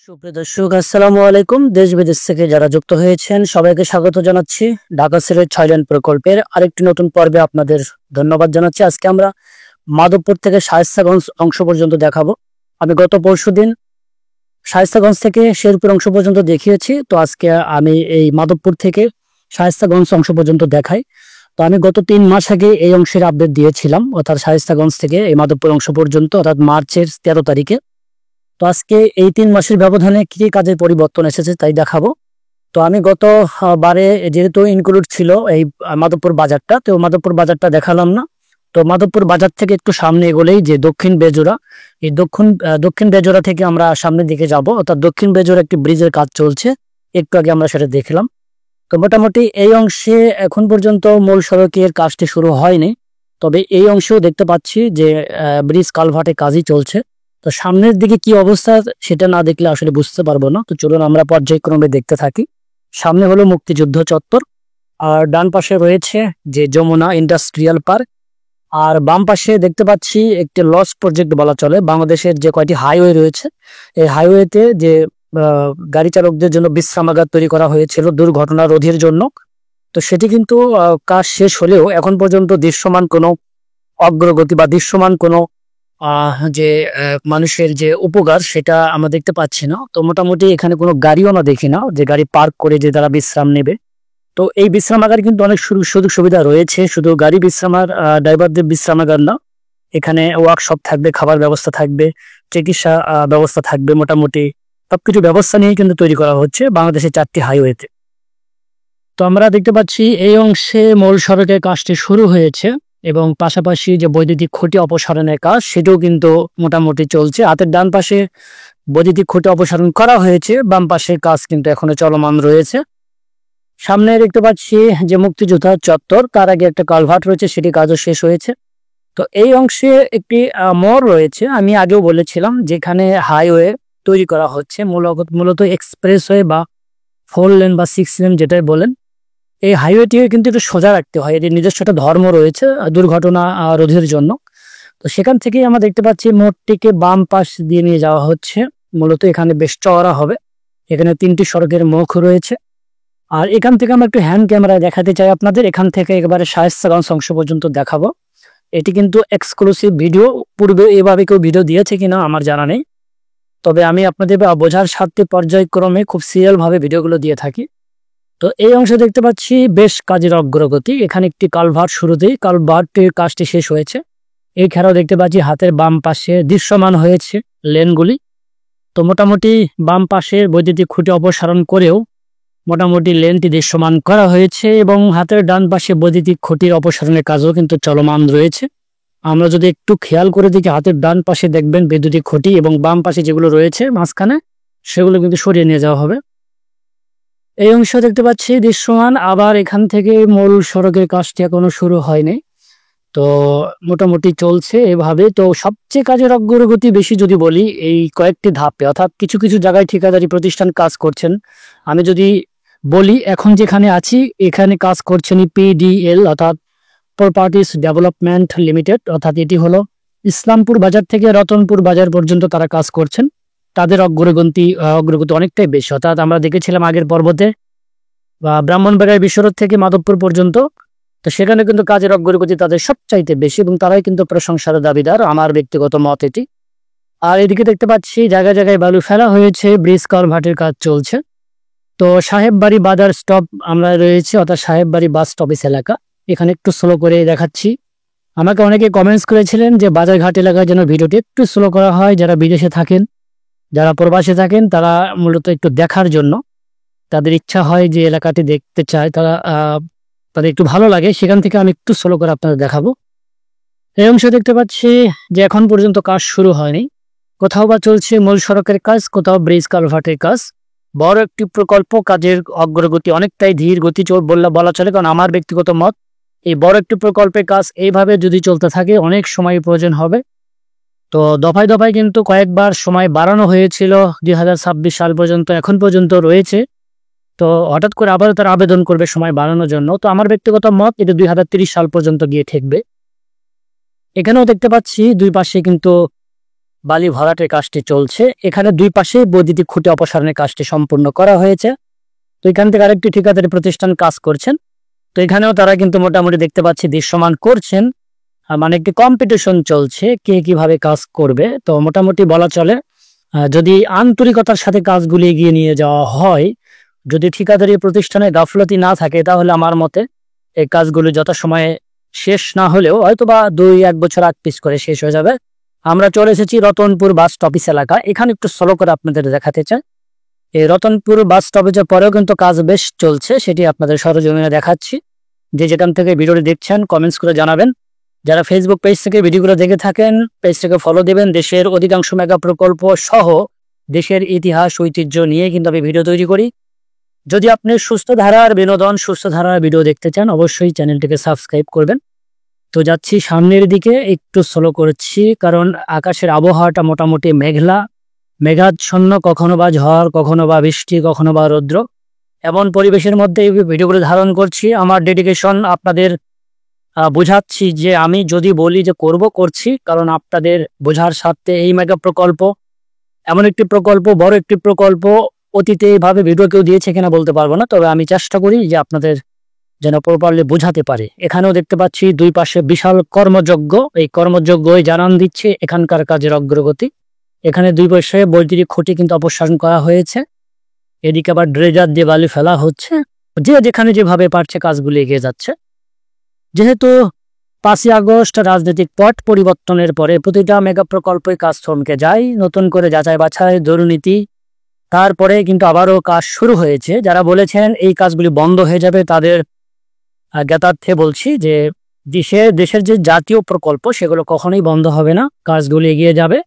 সুপ্রিয় দর্শক, আসসালামু আলাইকুম। দেশ বিদেশ থেকে যারা যুক্ত হয়েছেন সবাইকে স্বাগত জানাচ্ছি ঢাকা সিলেট থাইল্যান্ড প্রকল্পের আরেকটি নতুন পর্বে আপনাদের ধন্যবাদ জানাচ্ছি। আজকে আমরা মাধবপুর থেকে শায়েস্তাগঞ্জ অংশ পর্যন্ত দেখাবো। আমি গত পরশুদিন শায়েস্তাগঞ্জ থেকে শেরপুর অংশ পর্যন্ত দেখিয়েছি, তো আজকে আমি এই মাধবপুর থেকে শায়েস্তাগঞ্জ অংশ পর্যন্ত দেখাই। তো আমি গত 3 মাস আগে এই অংশের আপডেট দিয়েছিলাম, অর্থাৎ শায়েস্তাগঞ্জ থেকে এই মাধবপুর অংশ পর্যন্ত, অর্থাৎ মার্চের 13 তারিখে। তো আজকে এই 3 মাসের ব্যবধানে কি কি কাজের পরিবর্তন এসেছে তাই দেখাবো। তো আমি গত বারে যেহেতু ইনক্লুড ছিল এই মাধবপুর বাজারটা, তো মাধবপুর বাজারটা দেখালাম না। তো মাধবপুর বাজার থেকে একটু সামনে এগোলেই যে দক্ষিণ বেজোড়া, এই দক্ষিণ বেজোড়া থেকে আমরা সামনের দিকে যাব, অর্থাৎ দক্ষিণ বেজোড়া একটি ব্রিজের কাজ চলছে, একটু আগে আমরা সেটা দেখলাম। তো মোটামুটি এই অংশে এখন পর্যন্ত মূল সড়কের কাজটি শুরু হয়নি, তবে এই অংশেও দেখতে পাচ্ছি যে ব্রিজ কালভার্টের কাজই চলছে। তো সামনের দিকে কি অবস্থা সেটা না দেখলে আসলে বুঝতে পারবো না। তো চলুন আমরা পর্যায়ক্রমে দেখতে থাকি। সামনে হলো মুক্তিযুদ্ধ চত্বর, আর ডান পাশে রয়েছে যে যমুনা ইন্ডাস্ট্রিয়াল পার্ক, আর বাম পাশে দেখতে পাচ্ছি একটি লস প্রজেক্ট বলা চলে। বাংলাদেশের যে কয়টি হাইওয়ে রয়েছে, এই হাইওয়েতে যে গাড়ি চালকদের জন্য বিশ্রামাগার তৈরি করা হয়েছিল দুর্ঘটনা রোধের জন্য, তো সেটি কিন্তু কাজ শেষ হলেও এখন পর্যন্ত দৃশ্যমান কোনো অগ্রগতি বা দৃশ্যমান কোনো যে মানুষের যে উপকার সেটা আমরা দেখতে পাচ্ছি না। তো মোটামুটি এখানে কোনো গাড়িও না দেখি না যে গাড়ি পার্ক করে যে তারা বিশ্রাম নেবে। তো এই বিশ্রামাগার কিন্তু অনেক সুযোগ সুবিধা রয়েছে, শুধু গাড়ি বিশ্রামার ড্রাইভারদের বিশ্রামাগার না, এখানে ওয়ার্কশপ থাকবে, খাবার ব্যবস্থা থাকবে, চিকিৎসা ব্যবস্থা থাকবে। মোটামুটি সবকিছু ব্যবস্থা নিয়ে কিন্তু তৈরি করা হচ্ছে বাংলাদেশের 4টি হাইওয়েতে। তো আমরা দেখতে পাচ্ছি এই অংশে মূল সড়কের কাজটি শুরু হয়েছে এবং পাশাপাশি যে বৈদ্যুতিক খুঁটি অপসারণের কাজ সেটাও কিন্তু মোটামুটি চলছে। হাতের ডান পাশে বৈদ্যুতিক খুঁটি অপসারণ করা হয়েছে, বাম পাশের কাজ কিন্তু এখনো চলমান রয়েছে। সামনে দেখতে পাচ্ছি যে মুক্তিযোদ্ধা চত্বর, তার আগে একটা কালভার্ট রয়েছে, সেটি কাজও শেষ হয়েছে। তো এই অংশে একটি মোড় রয়েছে, আমি আগেও বলেছিলাম যেখানে হাইওয়ে তৈরি করা হচ্ছে, মূলত এক্সপ্রেসওয়ে বা 4 লেন বা 6 লেন যেটাই বলেন। এই হাইওয়েটিকে কিন্তু একটু সোজা রাখতে হয়, এটির নিজস্ব একটা ধর্ম রয়েছে দুর্ঘটনা রোধের জন্য। তো সেখান থেকেই আমরা দেখতে পাচ্ছি মোড়টিকে বাম পাশ দিয়ে নিয়ে যাওয়া হচ্ছে। মূলত এখানে বেশ চওড়া হবে, এখানে 3টি সড়কের মুখ রয়েছে। আর এখান থেকে আমরা একটু হ্যান্ড ক্যামেরায় দেখাতে চাই আপনাদের, এখান থেকে একেবারে শায়েস্তাগঞ্জ অংশ পর্যন্ত দেখাবো। এটি কিন্তু এক্সক্লুসিভ ভিডিও, পূর্বে এভাবে কেউ ভিডিও দিয়েছে কিনা আমার জানা নেই, তবে আমি আপনাদের বোঝার স্বার্থে পর্যায়ক্রমে খুব সিরিয়াল ভাবে ভিডিওগুলো দিয়ে থাকি। তো এই অংশে দেখতে পাচ্ছি বেশ কাজের অগ্রগতি, এখানে একটি কালভার্ট শুরুতেই কালভার্টের কাজটি শেষ হয়েছে। এছাড়াও দেখতে পাচ্ছি হাতের বাম পাশে দৃশ্যমান হয়েছে লেনগুলি। তো মোটামুটি বাম পাশে বৈদ্যুতিক খুঁটি অপসারণ করেও মোটামুটি লেনটি দৃশ্যমান করা হয়েছে এবং হাতের ডান পাশে বৈদ্যুতিক খুঁটির অপসারণের কাজও কিন্তু চলমান রয়েছে। আমরা যদি একটু খেয়াল করে দেখি, হাতের ডান পাশে দেখবেন বৈদ্যুতিক খুঁটি এবং বাম পাশে যেগুলো রয়েছে মাঝখানে সেগুলো কিন্তু সরিয়ে নিয়ে যাওয়া হবে। এই অংশ দেখতে পাচ্ছি দৃশ্যমান। আবার এখান থেকে মূল সড়কের কাজটি এখনো শুরু হয়নি, তো মোটামুটি চলছে এভাবে। তো সবচেয়ে কাজের অগ্রগতি বেশি যদি বলি এই কয়েকটি ধাপে, অর্থাৎ কিছু কিছু জায়গায় ঠিকাদারি প্রতিষ্ঠান কাজ করছেন। আমি যদি বলি এখন যেখানে আছি এখানে কাজ করছেন পিডিএল অর্থাৎ প্রপার্টিস ডেভেলপমেন্ট লিমিটেড, অর্থাৎ এটি হলো ইসলামপুর বাজার থেকে রতনপুর বাজার পর্যন্ত তারা কাজ করছেন। তাদের অগ্রগতি অনেকটাই বেশি, অর্থাৎ আমরা দেখেছিলাম আগের পর্বতে বা ব্রাহ্মণবাড়িয়া বিশ্বরোড থেকে মাধবপুর পর্যন্ত, তো সেখানে কিন্তু কাজের অগ্রগতি তাদের সবচাইতে বেশি এবং তারাই কিন্তু প্রশংসার দাবিদার, আমার ব্যক্তিগত মত এটি। আর এদিকে দেখতে পাচ্ছি জায়গায় জায়গায় বালু ফেলা হয়েছে, ব্রিজ কালভার্টের কাজ চলছে। তো সাহেববাড়ি বাজার স্টপ আমরা রয়েছে, অর্থাৎ সাহেববাড়ি বাস স্টপেজ এলাকা, এখানে একটু স্লো করে দেখাচ্ছি। আমাকে অনেকে কমেন্টস করেছিলেন যে বাজারঘাট এলাকায় যেন ভিডিওটি একটু স্লো করা হয়, যারা বিদেশে থাকেন, যারা প্রবাসে থাকেন তারা মূলত একটু দেখার জন্য, তাদের ইচ্ছা হয় যে এলাকাটি দেখতে চায়, তাদের একটু ভালো লাগে, সেখান থেকে আমি একটু স্লো করে আপনাদের দেখাবো। এই অংশ দেখতে পাচ্ছি যে এখন পর্যন্ত কাজ শুরু হয়নি, কোথাও বা চলছে মূল সড়কের কাজ, কোথাও ব্রিজ কালভার্টের কাজ। বড় একটি প্রকল্প, কাজের অগ্রগতি অনেকটাই ধীর গতি বলা চলে, কারণ আমার ব্যক্তিগত মত এই বড় একটি প্রকল্পের কাজ এইভাবে যদি চলতে থাকে অনেক সময় প্রয়োজন হবে। তো দফায় দফায় কিন্তু কয়েকবার সময় বাড়ানো হয়েছিল 2026 সাল পর্যন্ত, এখন পর্যন্ত রয়েছে। তো হঠাৎ করে আবারও তারা আবেদন করবে সময় বাড়ানোর জন্য। তো আমার ব্যক্তিগত মত এটা 2030 সাল পর্যন্ত গিয়ে ঠেকবে। এখানেও দেখতে পাচ্ছি দুই পাশে কিন্তু বালি ভরাটের কাজটি চলছে। এখানে দুই পাশে বৈদ্যুতিক খুঁটি অপসারণের কাজটি সম্পূর্ণ করা হয়েছে। তো এখান থেকে আরেকটি ঠিকাদারি প্রতিষ্ঠান কাজ করছেন। তো এখানেও তারা কিন্তু মোটামুটি দেখতে পাচ্ছি দৃশ্যমান করছেন, মানে একটি কম্পিটিশন চলছে কে কিভাবে কাজ করবে। তো মোটামুটি বলা চলে যদি আন্তরিকতার সাথে কাজগুলি এগিয়ে নিয়ে যাওয়া হয়, যদি ঠিকাদারি প্রতিষ্ঠানে গাফলতি না থাকে, তাহলে আমার মতে এই কাজগুলো যথাসময়ে শেষ না হলেও হয়তোবা 2-1 বছর আগ পিছ করে শেষ হয়ে যাবে। আমরা চলে এসেছি রতনপুর বাস স্টপেজ এলাকা। এখানে একটু স্লো করে আপনাদের দেখাতে চাই। এই রতনপুর বাস স্টপেজের পরেও কিন্তু কাজ বেশ চলছে, সেটি আপনাদের সরজমিনে দেখাচ্ছি। যে যেখান থেকে ভিডিওটি দেখছেন কমেন্টস করে জানাবেন। যারা ফেসবুক পেজ থেকে ভিডিওগুলো দেখে থাকেন, পেজটাকে ফলো দেবেন। দেশের অধিকাংশ মেগা প্রকল্প সহ দেশের ইতিহাস ঐতিহ্য নিয়ে কিন্তু আমি ভিডিও তৈরি করি। যদি আপনি সুস্থ ধারার বিনোদন, সুস্থ ধারার ভিডিও দেখতে চান, অবশ্যই চ্যানেলটিকে সাবস্ক্রাইব করবেন। তো যাচ্ছি সামনের দিকে, একটু স্লো করছি কারণ আকাশের আবহাওয়াটা মোটামুটি মেঘলা, মেঘাচ্ছন্ন, কখনো বা ঝড়, কখনো বা বৃষ্টি, কখনো বা রৌদ্র, এমন পরিবেশের মধ্যে এই ভিডিওগুলো ধারণ করছি। আমার ডেডিকেশন আপনাদের বোঝাচ্ছি যে আমি যদি বলি যে করছি, কারণ আপনাদের বোঝার স্বার্থে। এই মেগা প্রকল্প এমন একটি প্রকল্প, বড় একটি প্রকল্প, অতীতে এইভাবে ভিডিও কেউ দিয়েছে কিনা বলতে পারবো না, তবে আমি চেষ্টা করি যে আপনাদের যেন প্রপারলি বোঝাতে পারে। এখানেও দেখতে পাচ্ছি দুই পাশে বিশাল কর্মযজ্ঞ, এই কর্মযজ্ঞই জানান দিচ্ছে এখানকার কাজের অগ্রগতি। এখানে দুই পাশে বৈদ্যুতিক খুঁটি কিন্তু অপসারণ করা হয়েছে। এদিকে আবার ড্রেজার দিয়ে বালি ফেলা হচ্ছে। যে যেখানে যেভাবে পারছে কাজগুলি এগিয়ে যাচ্ছে। যেহেতু 5ই আগস্ট রাজনৈতিক পট পরিবর্তনের পরে প্রতিটা মেগা প্রকল্পই কাজ থমকে যায়, নতুন করে যাচাই বাছাই, দুর্নীতি, তারপরে কিন্তু আবারও কাজ শুরু হয়েছে। যারা বলেছেন এই কাজগুলি বন্ধ হয়ে যাবে, তাদের জ্ঞাতার্থে বলছি যে দেশের যে জাতীয় প্রকল্প সেগুলো কখনোই বন্ধ হবে না, কাজগুলি এগিয়ে যাবে,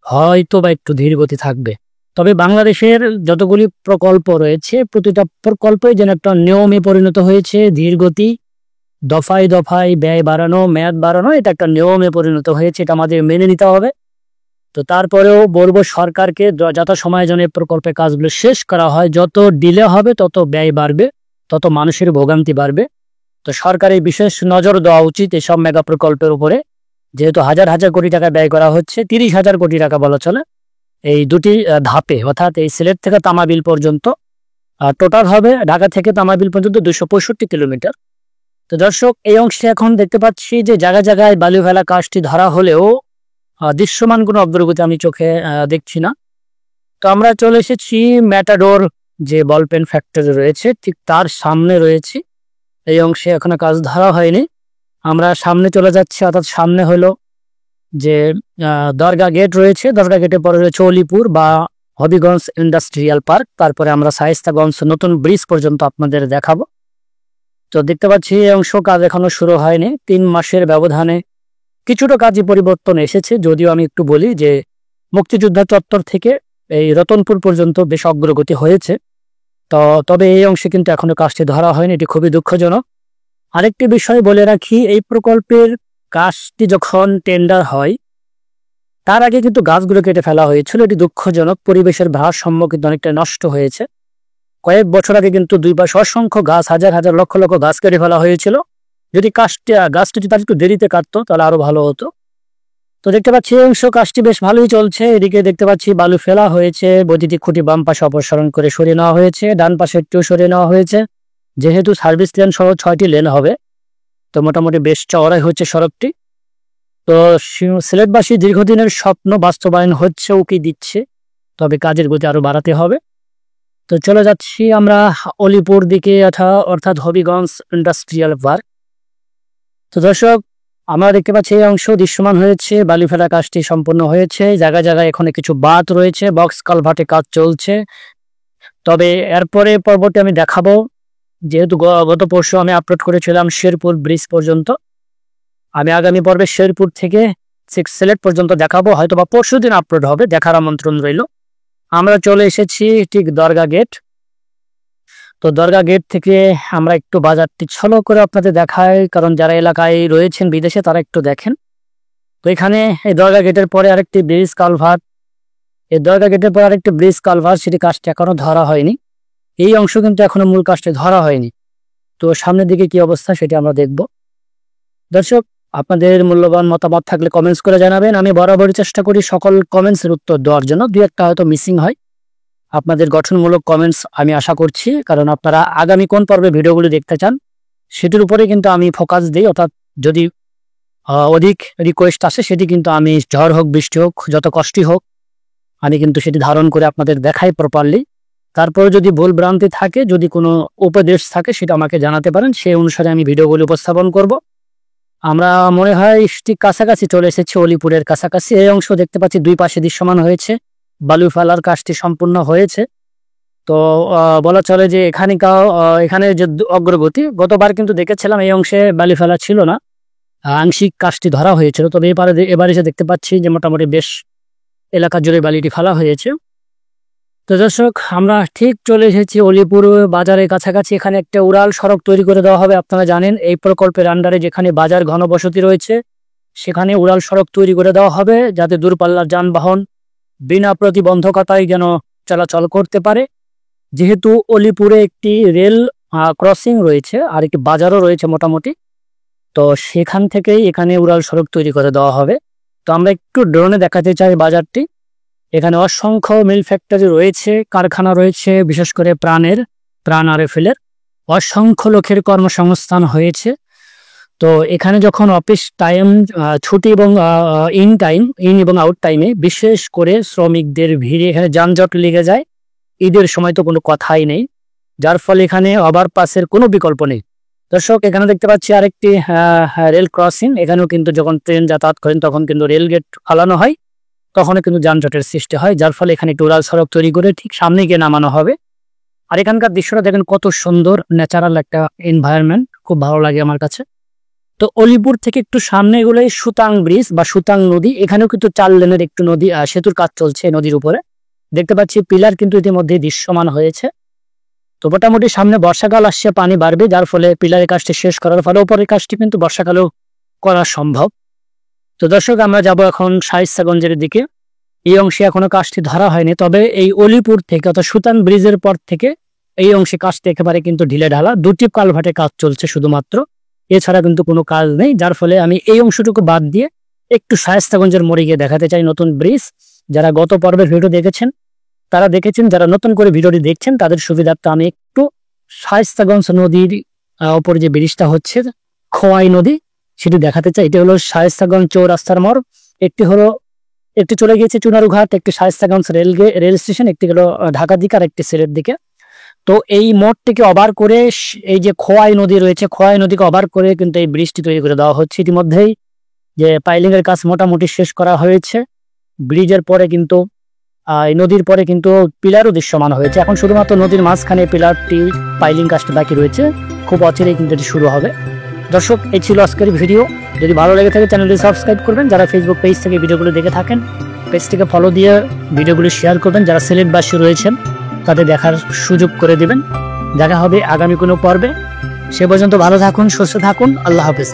হয়তো বা একটু ধীর গতি থাকবে। তবে বাংলাদেশের যতগুলি প্রকল্প রয়েছে প্রতিটা প্রকল্পই যেন একটা নিয়মে পরিণত হয়েছে। ধীর গতি, দফায় দফায় ব্যয় বাড়ানো, মেয়াদ বাড়ানো, এটা একটা নিয়মে পরিণত হয়েছে, এটা আমাদের মেনে নিতে হবে। তো তারপরেও বলবো সরকারকে যথাসময়ে যেন এই প্রকল্পের কাজগুলো শেষ করা হয়। যত ডিলে হবে তত ব্যয় বাড়বে, তত মানুষের ভোগান্তি বাড়বে। তো সরকারের বিশেষ নজর দেওয়া উচিত এসব মেগা প্রকল্পের উপরে। যেহেতু হাজার হাজার কোটি টাকা ব্যয় করা হচ্ছে, 30,000 কোটি টাকা বলা চলে এই দুটি ধাপে, অর্থাৎ এই সিলেট থেকে তামাবিল পর্যন্ত। টোটাল হবে ঢাকা থেকে তামাবিল পর্যন্ত 265 কিলোমিটার। তো দর্শক, এই অংশে এখন দেখতে পাচ্ছি যে জায়গায় জায়গায় বালু ফেলা কাজটি ধরা হলেও দৃশ্যমান কোনো অগ্রগতি আমি চোখে দেখছি না। তো আমরা চলে এসেছি ম্যাটাডোর যে বল পেন ফ্যাক্টরি রয়েছে, ঠিক তার সামনে রয়েছি। এই অংশে এখনো কাজ ধরা হয়নি। আমরা সামনে চলে যাচ্ছি, অর্থাৎ সামনে হলো যে দরগা গেট রয়েছে, দরগা গেটের পরে রয়েছে অলিপুর বা হবিগঞ্জ ইন্ডাস্ট্রিয়াল পার্ক। তারপরে আমরা শায়েস্তাগঞ্জ নতুন ব্রিজ পর্যন্ত আপনাদের দেখাবো। তো দেখতে পাচ্ছি এই অংশ কাজ এখনো শুরু হয়নি। 3 মাসের ব্যবধানে কিছুটা কাজই পরিবর্তন এসেছে। যদিও আমি একটু বলি যে মুক্তিযোদ্ধা চত্বর থেকে এই রতনপুর পর্যন্ত বেশ অগ্রগতি হয়েছে। তবে এই অংশে কিন্তু এখনো কাজটি ধরা হয়নি, এটি খুবই দুঃখজনক। আরেকটি বিষয় বলে রাখি, এই প্রকল্পের কাজটি যখন টেন্ডার হয় তার আগে কিন্তু গাছগুলো কেটে ফেলা হয়েছিল, এটি দুঃখজনক। পরিবেশের ভারসাম্য কিন্তু অনেকটা নষ্ট হয়েছে। কয়েক বছর আগে কিন্তু দুই পাশে অসংখ্য গাছ, হাজার হাজার লক্ষ লক্ষ গাছ কেটে ফেলা হয়েছিল। যদি গাছটি যদি তার একটু দেরিতে কাটতো তাহলে আরো ভালো হতো। তো দেখতে পাচ্ছি এই অংশ কাজটি বেশ ভালোই চলছে। এদিকে দেখতে পাচ্ছি বালু ফেলা হয়েছে, বৈদ্যুতিক খুঁটি বাম পাশে অপসারণ করে সরিয়ে নেওয়া হয়েছে, ডান পাশে একটু সরিয়ে নেওয়া হয়েছে। যেহেতু সার্ভিস লেন সহ 6টি লেন হবে, তো মোটামুটি বেশ চওড়াই হচ্ছে সড়কটি। তো সিলেটবাসী দীর্ঘদিনের স্বপ্ন বাস্তবায়ন হচ্ছে, উকি দিচ্ছে। তবে কাজের গতি আরো বাড়াতে হবে। তো চলে যাচ্ছি আমরা অলিপুর দিকে, অর্থাৎ হবিগঞ্জ ইন্ডাস্ট্রিয়াল পার্ক। তো দর্শক, আমরা দেখতে পাচ্ছি এই অংশ দৃশ্যমান হয়েছে, বালি ফেলা কাজটি সম্পন্ন হয়েছে। জায়গায় জায়গায় এখানে কিছু বাঁধ রয়েছে, বক্স কালভার্টে কাজ চলছে। তবে এরপরে পর্বতে আমি দেখাবো, যেহেতু গত পরশু আমি আপলোড করেছিলাম শেরপুর ব্রিজ পর্যন্ত, আমি আগামী পর্বে শেরপুর থেকে সিলেট পর্যন্ত দেখাবো। হয়তো বা পরশু দিন আপলোড হবে, দেখার আমন্ত্রণ রইল। আমরা চলে এসেছি ঠিক দরগা গেট। তো দরগা গেট থেকে আমরা একটু বাজারটি ছলো করে আপনাদের দেখাই, কারণ যারা এলাকায় রয়েছেন বিদেশে তারা একটু দেখেন। তো এখানে এই দরগা গেটের পরে আরেকটি ব্রিজ কালভার্ট, এই দরগা গেটের পরে আরেকটি ব্রিজ কালভার্ট, সেটি কাজটি এখনো ধরা হয়নি। এই অংশ কিন্তু এখনো মূল কাজটি ধরা হয়নি। তো সামনের দিকে কি অবস্থা সেটি আমরা দেখব। দর্শক, আপনাদের মূল্যবান মতামত থাকলে কমেন্টস করে জানাবেন। আমি বরাবরই চেষ্টা করি সকল কমেন্টসের উত্তর দেওয়ার জন্য, দুই একটা হয়তো মিসিং হয়। আপনাদের গঠনমূলক কমেন্টস আমি আশা করছি, কারণ আপনারা আগামী কোন পর্বে ভিডিওগুলো দেখতে চান সেটির উপরে কিন্তু আমি ফোকাস দিই। অর্থাৎ যদি অধিক রিকোয়েস্ট আসে সেটি কিন্তু আমি ঝড় হোক বৃষ্টি হোক যত কষ্টই হোক আমি কিন্তু সেটি ধারণ করে আপনাদের দেখাই প্রপারলি। তারপরে যদি ভুল ভ্রান্তি থাকে, যদি কোনো উপদেশ থাকে সেটা আমাকে জানাতে পারেন, সেই অনুসারে আমি ভিডিওগুলো উপস্থাপন করব। আমরা মনে হয় ঠিক কাছাকাছি চলে এসেছি, অলিপুরের কাছাকাছি। এই অংশ দেখতে পাচ্ছি দুই পাশে দৃশ্যমান হয়েছে, বালু ফেলার কাজটি সম্পূর্ণ হয়েছে। তো বলা চলে যে এখানে যে অগ্রগতি, গতবার কিন্তু দেখেছিলাম এই অংশে বালি ফেলা ছিল না, আংশিক কাজটি ধরা হয়েছিল। তবে এবার এসে দেখতে পাচ্ছি যে মোটামুটি বেশ এলাকা জুড়ে বালিটি ফেলা হয়েছে। তো দর্শক, আমরা ঠিক চলে এসেছি অলিপুর বাজারের কাছাকাছি। এখানে একটা উড়াল সড়ক তৈরি করে দেওয়া হবে। আপনারা জানেন এই প্রকল্পের আন্ডারে যেখানে বাজার ঘনবসতি রয়েছে সেখানে উড়াল সড়ক তৈরি করে দেওয়া হবে, যাতে দূরপাল্লার যানবাহন বিনা প্রতিবন্ধকতায় যেন চলাচল করতে পারে। যেহেতু অলিপুরে একটি রেল ক্রসিং রয়েছে আর একটি বাজারও রয়েছে মোটামুটি, তো সেখান থেকেই এখানে উড়াল সড়ক তৈরি করে দেওয়া হবে। তো আমরা একটু ড্রোনে দেখাতে চাই বাজারটি। এখানে অসংখ্য মিল ফ্যাক্টরি রয়েছে, কারখানা রয়েছে, বিশেষ করে প্রাণ আরএফএলের অসংখ্য লোকের কর্মসংস্থান হয়েছে। তো এখানে যখন অফিস টাইম, ছুটি এবং ইন এবং আউট টাইমে বিশেষ করে শ্রমিকদের ভিড়ে এখানে যানজট লেগে যায়। ঈদের সময় তো কোনো কথাই নেই, যার ফলে এখানে ওভারপাসের কোনো বিকল্প নেই। দর্শক, এখানে দেখতে পাচ্ছি আরেকটি রেল ক্রসিং। এখানেও কিন্তু যখন ট্রেন যাতায়াত করেন তখন কিন্তু রেল গেট ফালানো হয়, তখনও কিন্তু যানজটের সৃষ্টি হয়, যার ফলে এখানে একটু উড়াল সড়ক তৈরি করে ঠিক সামনে গিয়ে নামানো হবে। আর এখানকার দৃশ্যটা দেখেন কত সুন্দর, ন্যাচারাল একটা এনভায়রনমেন্ট, খুব ভালো লাগে আমার কাছে। তো অলিপুর থেকে একটু সামনে এগুলোই সুতাং ব্রিজ বা সুতাং নদী। এখানেও কিন্তু 4 লেনের একটু নদী সেতুর কাজ চলছে নদীর উপরে। দেখতে পাচ্ছি পিলার কিন্তু ইতিমধ্যে দৃশ্যমান হয়েছে। তো মোটামুটি সামনে বর্ষাকাল আসছে, পানি বাড়বে, যার ফলে পিলারের কাজটি শেষ করার ফলে উপরের কাজটি কিন্তু বর্ষাকালেও করা সম্ভব। তো দর্শক, আমরা যাব এখন শায়েস্তাগঞ্জের দিকে। এই অংশে এখনো কাজটি ধরা হয়নি, তবে এই অলিপুর থেকে অর্থাৎ সুতাং ব্রিজের পর থেকে এই অংশে কাজটি একেবারে কিন্তু ঢিলে ঢালা, 2টি কালভার্টে কাজ চলছে শুধুমাত্র, এছাড়া কিন্তু কোনো কাজ নেই। যার ফলে আমি এই অংশটুকু বাদ দিয়ে একটু শায়েস্তাগঞ্জের মোড়ে গিয়ে দেখাতে চাই নতুন ব্রিজ। যারা গত পর্বের ভিডিও দেখেছেন তারা দেখেছেন, যারা নতুন করে ভিডিওটি দেখছেন তাদের সুবিধার্থে আমি একটু শায়েস্তাগঞ্জ নদীর ওপর যে ব্রিজটা হচ্ছে খোয়াই নদী সেটি দেখাতে চাই। এটি হলো শায়েস্তাগঞ্জ চৌরাস্তার মোড়। একটি চলে গিয়েছে চুনারুঘাট, একটি শায়েস্তাগঞ্জ রেল স্টেশন, একটি হলো ঢাকার দিকে আর একটি সিলেট দিকে। তো এই মোড়টিকে ওভার করে এই যে খোয়াই নদী রয়েছে, খোয়াই নদীকে ওভার করে কিন্তু এই ব্রিজটি তৈরি করে দেওয়া হচ্ছে। ইতিমধ্যেই যে পাইলিং এর কাজ মোটামুটি শেষ করা হয়েছে। ব্রিজের পরে কিন্তু এই নদীর পরে কিন্তু পিলারও দৃশ্যমান হয়েছে। এখন শুধুমাত্র নদীর মাঝখানে পিলারটি পাইলিং কাজটি বাকি রয়েছে, খুব অচিরেই কিন্তু এটি শুরু হবে। দর্শক, এই ছিল আজকের ভিডিও। যদি ভালো লেগে থাকে চ্যানেলটি সাবস্ক্রাইব করবেন। যারা ফেসবুক পেজ থেকে ভিডিওগুলো দেখে থাকেন পেজটিকে ফলো দিয়ে ভিডিওগুলো শেয়ার করবেন। যারা সিলেটবাসী রয়েছেন তাদের দেখার সুযোগ করে দিবেন। দেখা হবে আগামী কোনো পর্বে। সে পর্যন্ত ভালো থাকুন, সুস্থ থাকুন। আল্লাহ হাফেজ।